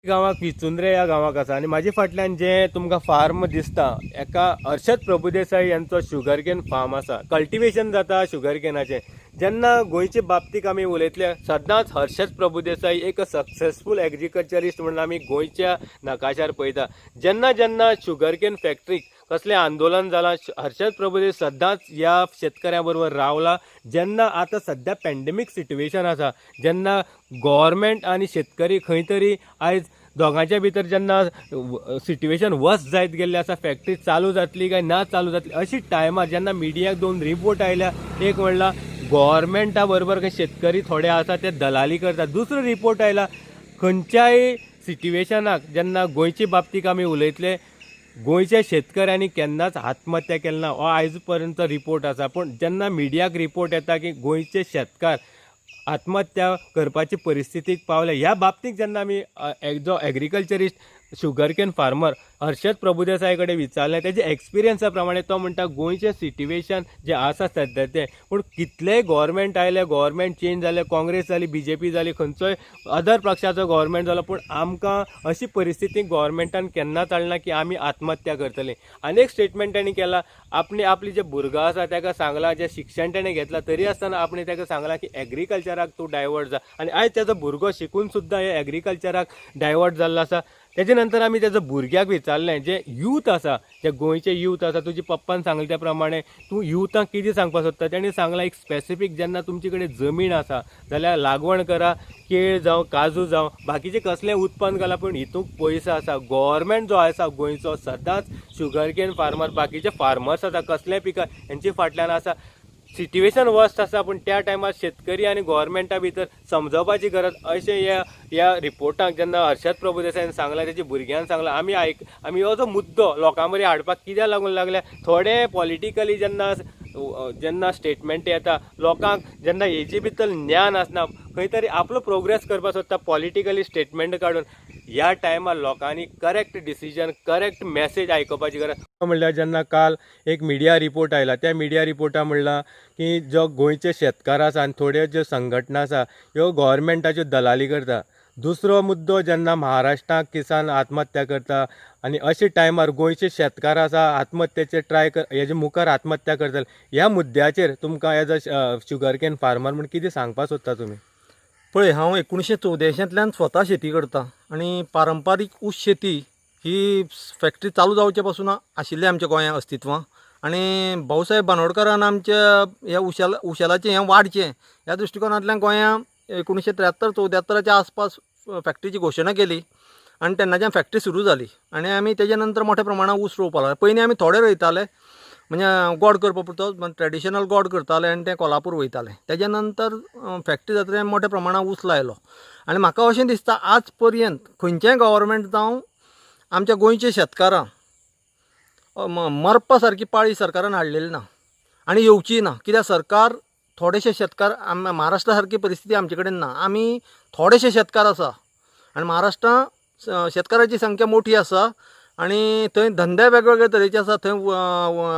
गांवाक पिचुंद्रे ह्या गांवाक आसा आनी म्हाजे फाटल्यान जे तुमकां फार्म दिसता एका हर्षद प्रभुदेसाई यांचो शुगर केन फार्म आसा. कल्टिवेशन जाता शुगर केनाचें. जेन्ना गोंयचे बाबतीक आमी उलयतले सदांच हर्षद प्रभुदेसाई एक सक्सेसफूल एग्रीकल्चरिस्ट म्हणून आमी गोंयच्या नकाशार पळयता. जेन्ना जेन्ना शुगर केन फॅक्टरीक कसलें आंदोलन जालां हर्षद प्रभुदेस सदांच ह्या शेतकऱ्यां बरोबर रावला. जेन्ना आतां सद्या पॅन्डेमीक सिट्युएशन आसा जेन्ना गव्हर्मेंट आनी शेतकरी खंय तरी आयज दोगांच्या भितर जेन्ना सिट्युएशन वर्स्ट जायत गेल्लें आसा फॅक्टरी चालू जातली काय ना चालू जातली अशी टायमार जेन्ना मिडियाक 2 रिपोर्ट आयल्या. एक म्हणला गव्हर्मेंटा बरोबर खंय शेतकरी थोडे आसा ते दलाली करतात. दुसरो रिपोर्ट आयला खंयच्याय सिट्युएशनाक जेन्ना गोंयचे बाबतीक आमी उलयतले गोंयच्या शेतकऱ्यांनी केन्नाच आत्महत्या केली ना हो आयज पर्यंत रिपोर्ट आसा. पूण जेन्ना मिडियाक रिपोर्ट येता की गोंयचे शेतकार आत्महत्या करपाची परिस्थितीक पावले ह्या बाबतीक जेन्ना आमी जो agriculturist sugar cane farmer Harshad Prabhudesai कडेन विचारलें तेजे एक्सपिरियन्सा प्रमाणे तो म्हणटा गोंयचें सिट्युएशन जें आसा सद्या तें पूण कितलेय गव्हर्मेंट आयले गव्हर्मेंट चेंज जाले काँग्रेस जाली BJP जाली खंयचोय अदर पक्षाचो गव्हर्मेंट जालो पूण आमकां अशी परिस्थिती गव्हर्मेंटान केन्नाच हाडना की आमी आत्महत्या करतली. आनी एक स्टेटमेंट ताणें केला आपली जे भुरगो आसा ताका सांगलां जें शिक्षण ताणें घेतलां तरी आसतना आपणें ताका सांगलां की एग्रीकल्चराक तूं डायवर्ट जा आनी आयज ताजो भुरगो शिकून सुद्दां हे एग्रीकल्चराक डायवर्ट जाल्लो आसा. तेजे नंतर आमी तेजो भुरग्याक विचारलें जे यूथ आसा जे गोंयचे यूथ आसा तुजी पप्पान सांगले त्या प्रमाणे तूं युथाक कितें सांगपाक सोदता. तेणें सांगलां एक स्पेसिफीक जेन्ना तुमचे कडेन जमीन आसा जाल्यार लागवण करा केळ जावं काजू जावं बाकीचें कसलें उत्पन्न घाला पूण हितूंक पयसो आसा. गव्हर्मेंट जो आसा गोंयचो सदांच शुगर केन फार्मर बाकीचे फार्मर्स आसा कसलेंय पिका हेंचे फाटल्यान आसा. सिट्युएशन वर्स्ट आसा पूण त्या टायमार शेतकरी आनी गव्हर्मेंटा भितर समजोवपाची गरज अशें ह्या रिपोर्टाक जेन्ना हर्षद प्रभुदेसाईन सांगलां तेजे भुरग्यान सांगलां. आमी हो जो मुद्दो लोकां मेरेन हाडपाक कित्याक लागून लागल्या थोडे पॉलिटिकली जेन्ना स्टेटमेंट येता लोकांक जेन्ना हेजे भितर ज्ञान आसना खंय तरी आपलो प्रोग्रेस करपाक सोदता पॉलिटिकली स्टेटमेंट काडून ह्या टायमार लोकांनी करेक्ट डिसिजन करेक्ट मॅसेज आयकोवपाची गरज. म्हणल्यार जेन्ना काल एक मिडिया रिपोर्ट आयला त्या मिडिया रिपोर्टान म्हणलां की जो गोंयचे शेतकार आसा आनी थोड्यो ज्यो संघटना आसा ह्यो गव्हर्मेंटाच्यो दलाली करता. दुसरो मुद्दो जेन्ना महाराष्ट्राक किसान आत्महत्या करता आनी अशे टायमार गोंयचे शेतकार आसा आत्महत्येचे हेजे मुखार आत्महत्या करतले ह्या मुद्द्याचेर तुमकां as a sugar cane farmer म्हण कितें सांगपाक सोदता तुमी? पळय हांव 1984 स्वता शेती करता आनी पारंपारीक ऊस शेती ही फॅक्टरी चालू जावचे पासून आशिल्ली आमच्या गोंयांत अस्तित्वां आनी भाऊसाहेब बांदोडकरान आमच्या ह्या उशेलाचें हें वाडचें ह्या दृश्टिकोनांतल्यान गोंयांत 1973-74 आसपास फॅक्टरीची घोशणा केली आनी तेन्नाच्यान फॅक्टरी सुरू जाली आनी आमी तेजे नंतर मोठ्या प्रमाणात ऊस रोवपाक लागले. पयलीं आमी थोडे रोयताले म्हणजे गोड करपा पुरतो ट्रेडिशनल गोड करताले आनी ते कोल्हापूर वयताले. तेजे नंतर फॅक्टरी जातकीर मोठ्या प्रमाणात ऊस लायलो आनी म्हाका अशें दिसता आज पर्यंत खंयचेंय गव्हर्मेंट जावं आमच्या गोंयच्या शेतकारांक मरपा सारकी पाळी सरकारान हाडलेली ना आनी येवची ना. कित्याक सरकार थोडेशे शेतकार महाराष्ट्रा सारकी परिस्थिती आमचे कडेन ना. आमी थोडेशे शेतकार आसा आनी महाराष्ट्रांत शेतकाराची संख्या मोठी आसा आनी थंय धंदे वेगवेगळे तरेचे आसा. थंय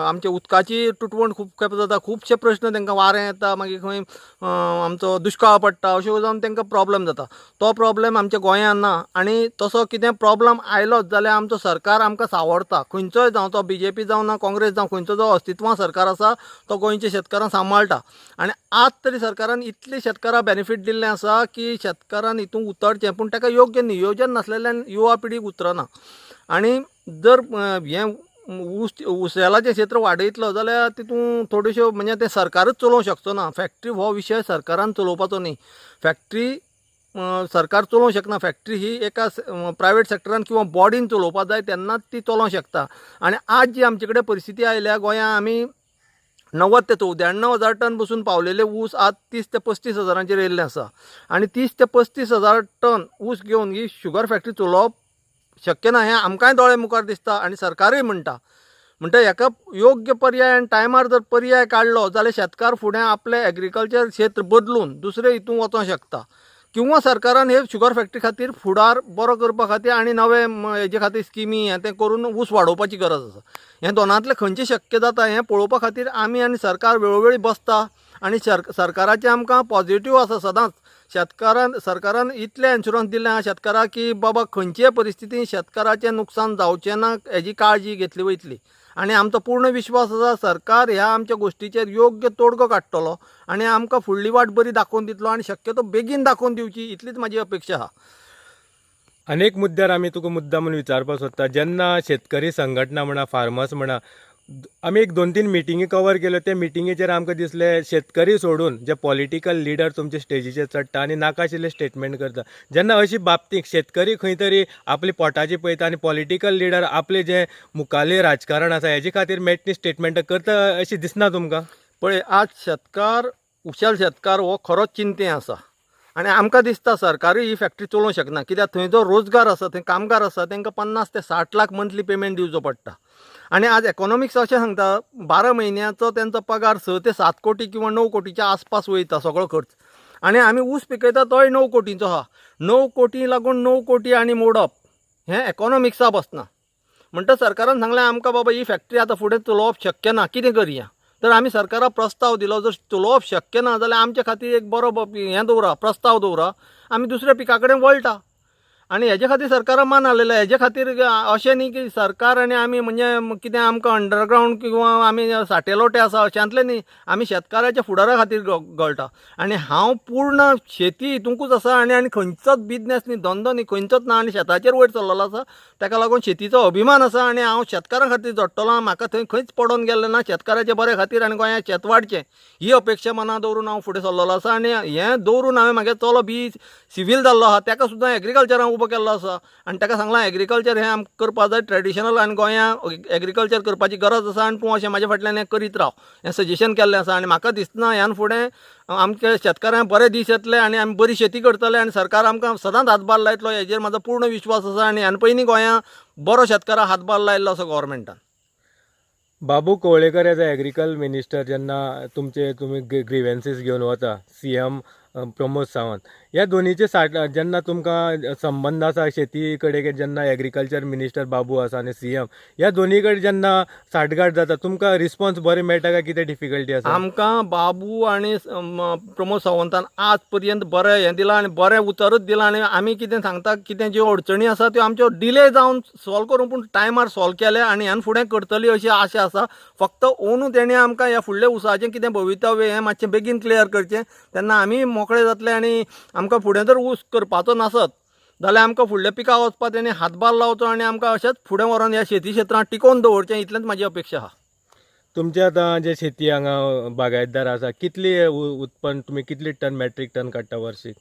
आमच्या उदकाची तुटवण खूब खेप जाता. खुबशे प्रश्न तांकां वारें येता मागीर खंय आमचो दुश्काळ पडटा अशें जावन तांकां प्रॉब्लेम जाता. तो प्रॉब्लेम आमच्या गोंयांत ना आनी तसो कितें प्रॉब्लेम आयलोच जाल्यार आमचो सरकार आमकां सांवरता. खंयचोय जावं तो BJP जावं ना काँग्रेस जावं खंयचो जो अस्तित्वां सरकार आसा तो गोंयच्या शेतकारांक सांबाळटा. आनी आज तरी सरकारान इतले शेतकारांक बेनिफीट दिल्लें आसा की शेतकारान हितून उतरचें पूण ताका योग्य नियोजन नासलेल्यान युवा पिढीक उतरना. आनी जर हें उशेलाचें क्षेत्र वाडयतलो जाल्यार तितून थोड्योश्यो म्हणजे ते सरकारच चलोवंक शकचो ना. फॅक्टरी हो विशय सरकारान चलोवपाचो न्ही. फॅक्टरी सरकार चलोवंक शकना. फॅक्टरी ही एका प्रायवेट सेक्टरान किंवा बॉडीन चलोवपाक जाय तेन्नाच ती चलोवंक शकता. आनी आज जी आमचे कडेन परिस्थिती आयल्या गोंयांत आमी 90 ते 94 हजार टन बसून पावलेले ऊस आज 30 ते 35 हजारांचेर येयल्ले आसा आनी 30 ते 35 हजार टन ऊस घेवन ही शुगर फॅक्टरी चलोवप शक्य ना हें आमकांय दोळे मुखार दिसता आनी सरकारूय म्हणटा हेका योग्य पर्याय आनी टायमार जर पर्याय काडलो जाल्यार शेतकार फुडें आपलें एग्रीकल्चर क्षेत्र बदलून दुसरे हितून वचोंक शकता किंवा सरकारान हे शुगर फॅक्टरी खातीर फुडार बरो करपा खातीर आनी नवे हेजे खातीर स्किमी हें तें करून ऊस वाडोवपाची गरज आसा. हें दोनांतलें खंयचें शक्य जाता हें पळोवपा खातीर आमी आनी सरकार वेळोवेळी बसता आनी सरकाराचें आमकां पॉझिटिव्ह आसा सदांच सरकारान इतले इन्शुरन्स दिले आहा शेतकाराक की बाबा खंयच्याय परिस्थितीन शेतकाराचें नुकसान जावचें ना हेजी काळजी घेतली वयतली. आणि आमचो पूर्ण विश्वास आसा सरकार ह्या आमच्या गोश्टीचेर योग्य तोडगो काडटलो आणि आमकां फुडली वाट बरी दाखोवन दितलो आणि शक्यतो बेगीन दाखोवन दिवची इतलीच म्हाजी अपेक्षा आहा. अनेक मुद्द्यार आमी तुका मुद्दा म्हणून विचारपाक सोदता. जेन्ना शेतकरी संघटना म्हणा फार्मर्स म्हणा आमी एक 2-3 मिटिंगी कवर केल्यो. त्या मिटिंगेचेर आमकां दिसलें शेतकरी सोडून जे पॉलिटिकल लिडर तुमचे स्टेजीचेर चडटा आनी नाकाशिल्ले स्टेटमेंट करता. जेन्ना अशी बाबतींत शेतकरी खंय तरी आपली पोटाची पळयता आनी पॉलिटिकल लिडर आपले जे मुखाल्ले राजकारण आसा हेजे खातीर मेटनी स्टेटमेंट करता अशी दिसना तुमकां? पळय आज शेतकार कुशल शेतकार हो खरोच चिंतेत आसा आणि आमकां दिसता सरकारूय ही फॅक्टरी चलोवंक शकना. कित्याक थंय जो रोजगार आसा थंय कामगार आसा तांकां 50 ते 60 लाख मंथली पेमेंट दिवचो पडटा. आणि आज इकॉनॉमिक्स अशें सांगता 12 म्हयन्याचो त्यांचो पगार 6 ते 7 कोटी किंवा 9 कोटीच्या आसपास वयता सगळो खर्च. आणि आमी ऊस पिकयता तोय 9 कोटींचो आहा. 9 कोटी लागून 9 कोटी आनी मोडप हें इकॉनॉमिक्सा बसना. म्हणटा सरकारान सांगलें आमकां बाबा ही फॅक्टरी आतां फुडें चलोवप शक्य ना कितें करया. तर आमी सरकाराक प्रस्ताव दिलो जर चलोवप शक्य ना जाल्यार आमचे खातीर एक बरो हें दवरा प्रस्ताव दवरा आमी दुसऱ्या पिका कडेन वळटा. आणि हेजे खातीर सरकारान मान हाडलेलो. हेजे खातीर अशें न्ही की सरकार आनी आमी म्हणजे कितें आमकां अंडरग्रावंड किंवा आमी साटेलोटे आसा अशांतले न्ही. आमी शेतकाराच्या फुडारा खातीर गळटा. आनी हांव पूर्ण शेती हितूंकूच आसा आनी खंयचोच बिजनेस न्ही धंदो न्ही खंयचोच ना आनी शेताचेर वयर चल्लेलो आसा. ताका लागून शेतीचो अभिमान आसा आनी हांव शेतकारां खातीर झडटलो. म्हाका थंय खंयच पडोन गेल्लें ना. शेतकाराचे बरे खातीर आनी गोंयांत शेत वाडचें ही अपेक्षा मनां दवरून हांव फुडें सरलेलो आसा. आनी हें दवरून हांवें म्हागे चलो बी सिवील जाल्लो आहा ताका सुद्दां एग्रीकल्चरान उबो केल्लो आसा. आनी ताका सांगलां एग्रीकल्चर हें आमकां करपा जाय ट्रेडिशनल आनी गोंयांत एग्रीकल्चर करपाची गरज आसा आनी तूं अशें म्हाज्या फाटल्यान हें करीत राव हें सजेशन केल्लें आसा. आनी म्हाका दिसना ह्यान फुडें आमच्या शेतकारांक बरे दीस येतले आनी आमी बरी शेती करतले आनी सरकार आमकां सदांच हातभार लायतलो हेजेर म्हाजो पूर्ण विश्वास आसा. आनी ह्यान पयलीं गोंयांत बरो शेतकाराक हातभार लायल्लो आसा गव्हर्मेंटान. Babu Kavlekar as a agriculture minister जेन्ना तुमी ग्रीवेन्सीस घेवन वता CM प्रमोद सावंत ह्या दोनीचे जेन्ना तुमकां संबंध आसा शेती कडेन जेन्ना एग्रीकल्चर मिनिस्टर बाबू आसा आनी CM ह्या दोनी कडेन जेन्ना साठगांठ जाता तुमकां रिस्पॉन्स बरें मेळटा काय कितें डिफिकल्टी आसा? आमकां बाबू आनी प्रमोद सावंतान आज पर्यंत बरें हें दिलां आनी बरें उतरूच दिलां. आनी आमी कितें सांगता कितें ज्यो अडचणी आसा त्यो आमच्यो डिले जावन सॉल्व करूं पूण टायमार सॉल्व केले आनी ह्यान फुडें करतली अशी आशा आसा. फक्त ओनू तेणी आमकां ह्या फुडल्या उसाचें कितें भवितव्य हें मातशें बेगीन क्लियर करचें तेन्ना आमी मोकळे जातले. आनी आमकां फुडें जर ऊस करपाचो नासत जाल्यार आमकां फुडल्या पिकाक वचपाक तेणी हातभार लावचो आनी आमकां अशेंच फुडें व्हरोन ह्या शेती क्षेत्रांत टिकोवन दवरचें इतलेंच म्हाजी अपेक्षा आहा. तुमचे आतां जे शेती हांगा बागायतदार आसा कितली उत्पन्न तुमी कितली टन मॅट्रीक टन काडटा वर्शीक?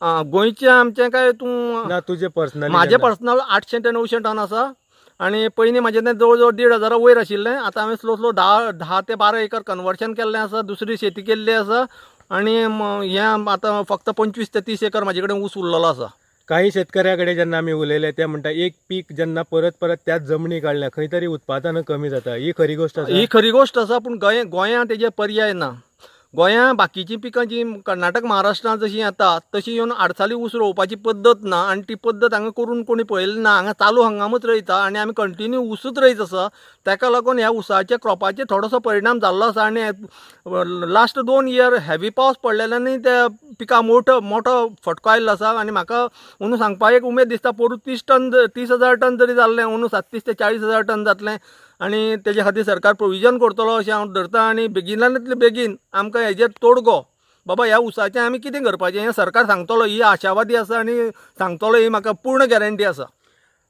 गोंयचें आमचें काय तूं ना तुजें पर्सनल? म्हाजें पर्सनल 800 ते 900 टन आसा. आनी पयलीं म्हाजें तें जवळ जवळ 1,500 वयर आशिल्लें. आतां हांवें स्लो 10 ते 12 एकर कन्वर्शन केल्लें आसा. दुसरी शेती केल्ली आसा आनी हें आतां फक्त 25 ते 30 एकर म्हाजे कडेन ऊस उरलेलो आसा. काही शेतकऱ्या कडेन जेन्ना आमी उलयले ते म्हणटा एक पीक जेन्ना परत परत त्याच जमनी काडल्या खंय तरी उत्पादन कमी जाता. ही खरी गोश्ट आसा? ही खरी गोश्ट आसा पूण गोंयांत तेजे पर्याय ना. गोंयांत बाकीचीं पिकां जी कर्नाटक महाराष्ट्रांत जशीं येता तशी येवन आडसाली ऊस रोवपाची पद्दत ना आनी ती पद्दत हांगा करून कोणी पळयली ना. हांगा चालू हंगामूच रोयता आनी आमी कंटिन्यू ऊसच रोयत आसा. ताका लागून ह्या ऊसाच्या क्रॉपाचेर थोडोसो परिणाम जाल्लो आसा. आनी लास्ट 2 इयर हेवी पावस पडलेल्यानी त्या पिकां मोठो फटको आयिल्लो आसा. आनी म्हाका अंदू सांगपाक एक उमेद दिसता पोरू 30,000 टन जरी जाल्लें अंदू 37,000 ते 40,000 टन जातलें आनी तेजे खातीर सरकार प्रोविजन करतलो अशें हांव धरतां. आनी बेगिनांतले बेगीन आमकां हेजेर तोडगो बाबा ह्या ऊसाचें आमी कितें करपाचें हें सरकार सांगतलो ही आशावादी आसा आनी सांगतलो ही म्हाका पूर्ण गॅरंटी आसा.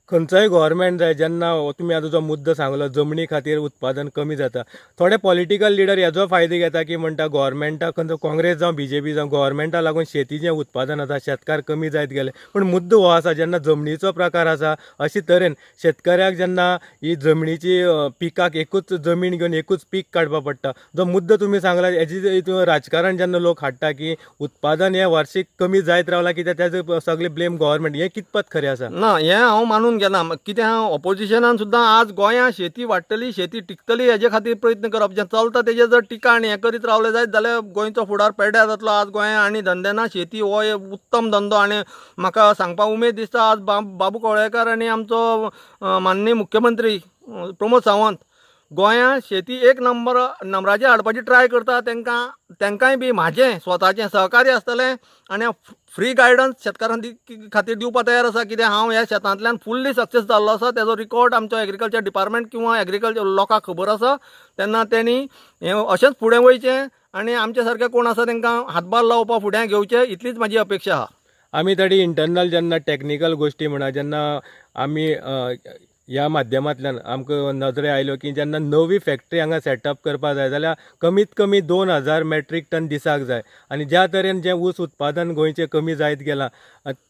खंयचोय गव्हर्मेंट जाय जेन्ना तुमी आतां जो मुद्दो सांगलो जमनी खातीर उत्पादन कमी जाता थोडे पॉलिटिकल लिडर हेजो फायदो घेता की म्हणटा गव्हर्मेंटाक खंयचो काँग्रेस जावं BJP जावं गव्हर्मेंटाक लागून शेतीचें उत्पादन आसा शेतकार कमी जायत गेले. पूण मुद्दो हो आसा जेन्ना जमनीचो प्रकार आसा अशे तरेन शेतकऱ्याक जेन्ना ही जमनीची पिकाक एकूच जमीन घेवन एकूच पीक काडपा पडटा. जो मुद्दो तुमी सांगला हेजी राजकारण जेन्ना लोक हाडटा की उत्पादन हें वार्षिक कमी जायत रावलां कित्याक तेजो सगळें ब्लेम गव्हर्मेंट हें कितपत खरें आसा? ना हें हांव मानून घेना. कितें हांव ऑपोजिशनान सुद्दां आज गोंयांत शेती वाडटली शेती टिकतली हेजे खातीर प्रयत्न करप जें चलता तेजेर जर टिका आनी हें करीत रावलें जायत जाल्यार गोंयचो फुडार पेड्ड्यार जातलो. आज गोंयांत आनी धंदे ना. शेती हो एक उत्तम धंदो आनी म्हाका सांगपाक उमेद दिसता आज बाबू कवळेकर आनी आमचो माननीय मुख्यमंत्री प्रमोद सावंत गोंयांत शेती एक नंबराचेर हाडपाची ट्राय करता तेंकांय बी म्हाजें स्वताचें सहकार्य आसतलें आनी फ्री गायडन्स शेतकारां खातीर दिवपा तयार आसा कित्याक हांव ह्या शेतांतल्यान फुल्ली सक्सेस जाल्लो आसा तेजो रिकॉर्ड आमचो एग्रीकल्चर डिपार्टमेंट किंवा एग्रीकल्चर लोकांक खबर आसा तेन्ना तेणी हें अशेंच फुडें वयचें आनी आमचे सारके कोण आसा तांकां हातभार लावपा फुडें घेवचें इतलीच म्हाजी अपेक्षा आहा. आमी तरी इंटरनल जेन्ना टॅक्निकल गोश्टी म्हणा जेन्ना आमी ह्या माध्यमांतल्यान आमकां नजरे आयल्यो की जेन्ना नवी फॅक्टरी हांगा सेटअप करपा जाय जाल्यार कमीत कमी 2000 मेट्रीक टन दिसाक जाय आनी ज्या तरेन जें ऊस उत्पादन गोंयचें कमी जायत गेलां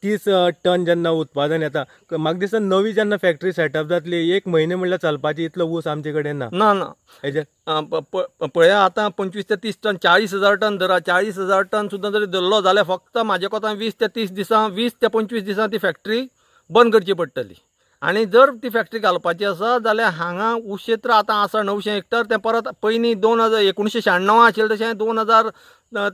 30 टन जेन्ना उत्पादन येता म्हाका दिसता नवी जेन्ना फॅक्टरी सेटअप जातली 1 म्हयने म्हणल्यार चलपाची इतलो ऊस आमचे कडेन ना. ना हेजे पळया आतां 25 ते 30 टन 40,000 टन धरा 40,000 टन सुद्दां जरी धरलो जाल्यार फक्त म्हाज्या कोतान 20 ते 30 दिसां 20 ते 25 दिसां ती फॅक्टरी बंद करची पडटली आनी जर ती फॅक्टरी घालपाची आसा जाल्यार हांगा ऊस क्षेत्र आतां आसा 900 हेक्टर तें परत पयलीं 1996 आशिल्लें तशें 2000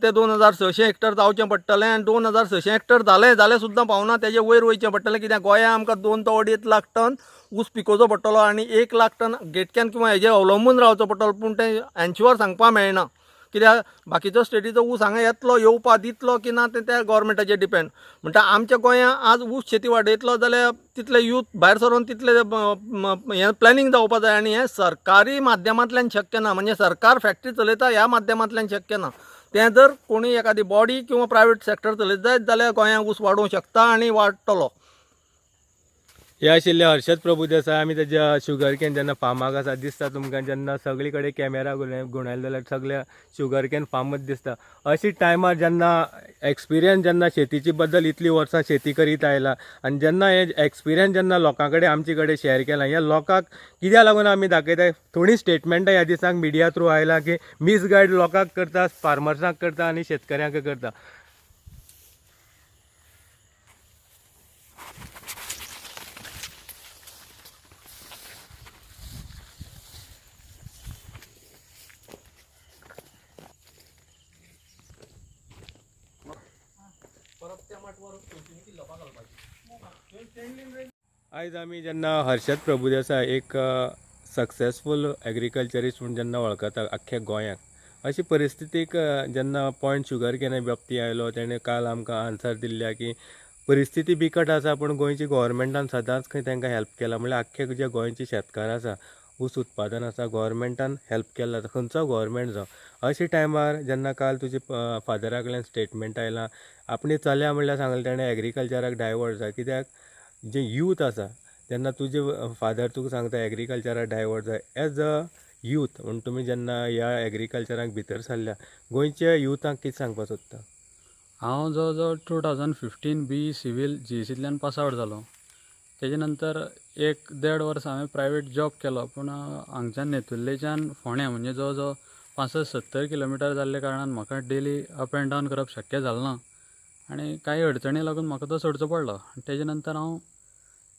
ते 2600 हेक्टर जावचें पडटलें आनी 2600 हेक्टर जालें जाल्यार सुद्दां पावना तेजे वयर वयचें पडटलें कित्याक गोंयांत आमकां 2 ते 2.5 लाख टन ऊस पिकोवचो पडटलो आनी 1 लाख टन गेटक्यान किंवा हेजेर अवलंबून रावचो पडटलो पूण तें एन्श्युअर सांगपा मेळना कित्याक बाकीचो स्टेटीचो ऊस हांगा येतलो येवपा दितलो की ना तें त्या गव्हर्मेंटाचेर डिपेंड म्हणटा आमच्या गोंयांत आज ऊस शेती वाडयतलो जाल्यार तितले यूथ भायर सरून तितले हें प्लॅनिंग जावपा जाय आनी हें सरकारी माध्यमांतल्यान शक्य ना म्हणजे सरकार फॅक्टरी चलयता ह्या माध्यमांतल्यान शक्य ना तें जर कोणी एखादी बॉडी किंवा प्रायवेट सेक्टर चलयत जायत जाल्यार गोंयांत ऊस वाडोवंक शकता आनी वाडटलो. हे आशिल्ले हर्षद प्रभुदेसाय आमी तेज्या शुगर केन जेन्ना फार्माक आसा दिसता तुमकां जेन्ना सगळे कडेन कॅमेरा घुंवडायले जाल्यार सगळ्या शुगर केन फार्मच दिसता. अशी टायमार जेन्ना एक्सपिरियन्स जेन्ना शेतीची बद्दल इतलीं वर्सां शेती करीत आयला आनी जेन्ना हे एक्सपिरियन्स जेन्ना लोकां कडेन आमचे कडेन शेअर केला ह्या लोकांक कित्याक लागून आमी दाखयता थोडी स्टेटमेंटां ह्या दिसांक मिडिया थ्रू आयला की मिसगायड लोकांक करता फार्मर्सांक करता आनी शेतकऱ्यांक करता. आयज आमी जेन्ना हर्षद प्रभुदेसाय एक सक्सेसफूल एग्रीकल्चरिस्ट म्हणून जेन्ना वळखता आख्ख्या गोंयांत अशी परिस्थितीक जेन्ना पॉयंट शुगर केन बाबतींत आयलो तेणें काल आमकां आन्सर दिल्ल्या की परिस्थिती बिकट आसा पूण गोंयची गव्हर्मेंटान सदांच खंय तांकां हेल्प केला म्हणल्यार आख्खे जे गोंयचे शेतकार आसा ऊस उत्पादन आसा गव्हर्मेंटान हेल्प केला खंयचो गव्हर्मेंट जो अशा टायमार जेन्ना काल तुजे फादरा कडल्यान स्टेटमेंट आयलां आपणी चल्या म्हणल्यार सांगलें तेणें एग्रीकल्चराक डायवर्ट जाय कित्याक जे यूथ आसा जेन्ना तुजे फादर तुका सांगता एग्रीकल्चराक डायवर्ट जाय एज अ यूथ म्हण तुमी जेन्ना ह्या एग्रीकल्चराक भितर सरल्या गोंयच्या युथांक कितें सांगपाक सोदता. हांव जवळ जवळ 2015 बी सिव्हील GECतल्यान पास आवट जालो. तेजे नंतर 1-1.5 वर्स हांवें प्रायवेट जॉब केलो पूण हांगच्यान नेतुर्लेच्यान फोंड्या म्हणजे जवळ जवळ 65-70 किलोमिटर जाल्ले कारणान म्हाका डेली अप एंड डावन करप शक्य जालें ना आनी काही अडचणी लागून म्हाका तो सोडचो पडलो. तेजे नंतर हांव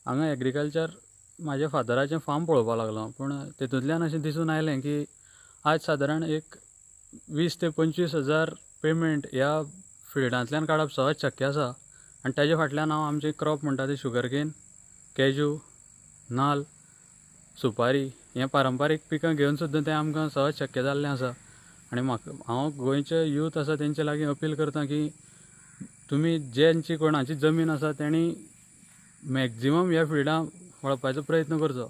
हांगा एग्रीकल्चर म्हाज्या फादराचें फार्म पळोवपाक लागलो पूण तेतूंतल्यान अशें दिसून आयलें की आज सादारण एक 20 ते 25 हजार पेमेंट ह्या फिल्डांतल्यान काडप सहज शक्य आसा आनी ताजे फाटल्यान हांव आमचे क्रॉप म्हणटा ते शुगरकेन कॅजू नाल्ल सुपारी हें पारंपारीक पिकां घेवन सुद्दां तें आमकां सहज शक्य जाल्लें आसा आनी म्हाका हांव गोंयचे यूथ आसा तेंचे लागीं अपील करता की तुमी ज्यांची कोणाची जमीन आसा तेणी मॅक्झिमम ह्या फिल्डां वळपाचो प्रयत्न करचो.